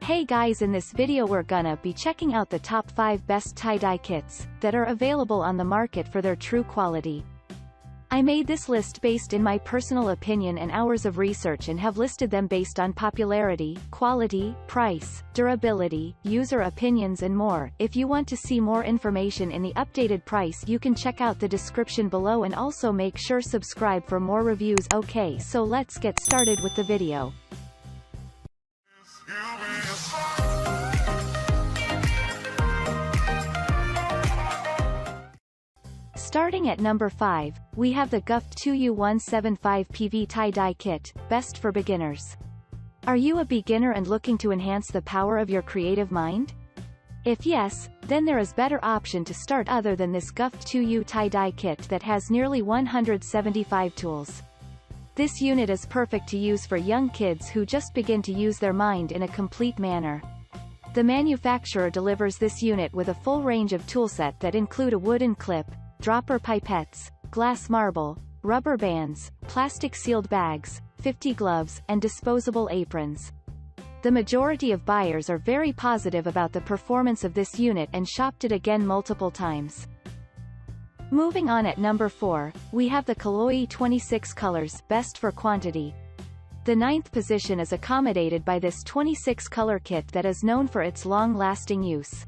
Hey guys, in this video we're gonna be checking out the top 5 best tie-dye kits that are available on the market for their true quality. I made this list based in my personal opinion and hours of research and have listed them based on popularity, quality, price, durability, user opinions and more. If you want to see more information in the updated price, you can check out the description below and also make sure subscribe for more reviews. Okay, so let's get started with the video. Starting at number 5, we have the GUFF 2U175 PV Tie-Dye Kit, best for beginners. Are you a beginner and looking to enhance the power of your creative mind? If yes, then there is better option to start other than this GUFF 2U Tie-Dye Kit that has nearly 175 tools. This unit is perfect to use for young kids who just begin to use their mind in a complete manner. The manufacturer delivers this unit with a full range of toolset that include a wooden clip, dropper pipettes, glass marble, rubber bands, plastic sealed bags, 50 gloves, and disposable aprons. The majority of buyers are very positive about the performance of this unit and shopped it again multiple times. Moving on at number 4, we have the Caloyee 26 colors, best for quantity. The 9th position is accommodated by this 26 color kit that is known for its long-lasting use.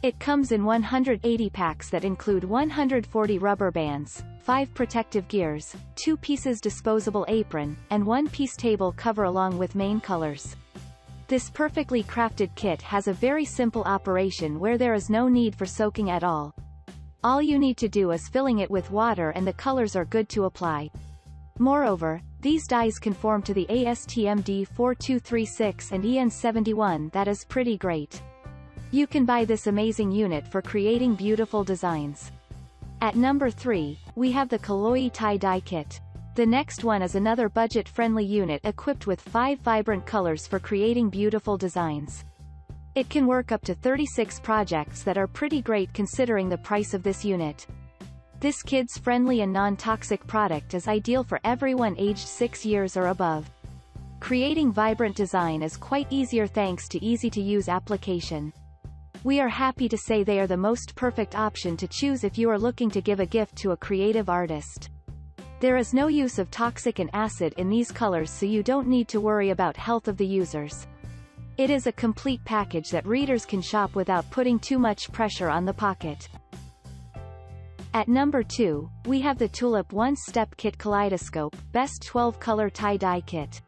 It comes in 180 packs that include 140 rubber bands, 5 protective gears, 2 pieces disposable apron, and 1 piece table cover along with main colors. This perfectly crafted kit has a very simple operation where there is no need for soaking at all. All you need to do is filling it with water and the colors are good to apply. Moreover, these dyes conform to the ASTM D4236 and EN71. That is pretty great. You can buy this amazing unit for creating beautiful designs. At number 3, we have the Kaloyee Tie Dye Kit. The next one is another budget-friendly unit equipped with 5 vibrant colors for creating beautiful designs. It can work up to 36 projects that are pretty great considering the price of this unit. This kids-friendly and non-toxic product is ideal for everyone aged 6 years or above. Creating vibrant design is quite easier thanks to easy-to-use application. We are happy to say they are the most perfect option to choose if you are looking to give a gift to a creative artist. There is no use of toxic and acid in these colors, so you don't need to worry about health of the users. It is a complete package that readers can shop without putting too much pressure on the pocket. At number 2, we have the Tulip One Step Kit Kaleidoscope, best 12-color tie-dye kit.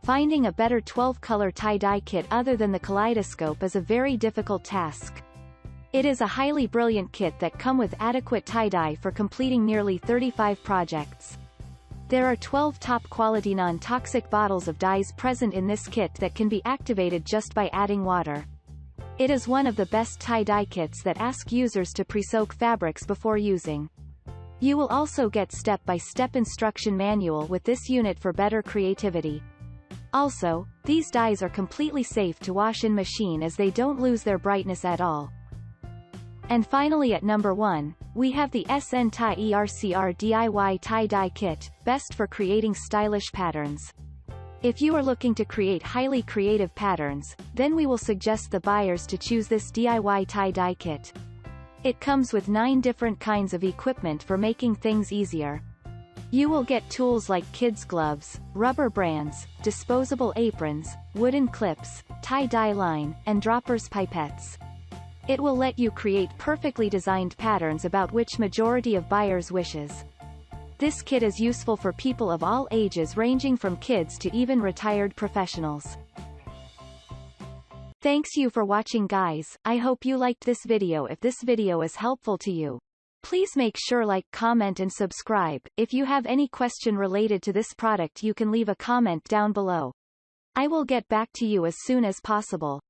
Finding a better 12-color tie-dye kit other than the Kaleidoscope is a very difficult task. It is a highly brilliant kit that comes with adequate tie-dye for completing nearly 35 projects. There are 12 top-quality non-toxic bottles of dyes present in this kit that can be activated just by adding water. It is one of the best tie-dye kits that ask users to pre-soak fabrics before using. You will also get step-by-step instruction manual with this unit for better creativity. Also, these dyes are completely safe to wash in machine as they don't lose their brightness at all. And finally at number 1, we have the Sntieercr DIY Tie-Dye Kit, best for creating stylish patterns. If you are looking to create highly creative patterns, then we will suggest the buyers to choose this DIY tie-dye kit. It comes with 9 different kinds of equipment for making things easier. You will get tools like kids' gloves, rubber bands, disposable aprons, wooden clips, tie-dye line, and droppers pipettes. It will let you create perfectly designed patterns about which majority of buyers wishes. This kit is useful for people of all ages ranging from kids to even retired professionals. Thanks you for watching guys, I hope you liked this video. If this video is helpful to you, please make sure like, comment and subscribe. If you have any question related to this product you can leave a comment down below. I will get back to you as soon as possible.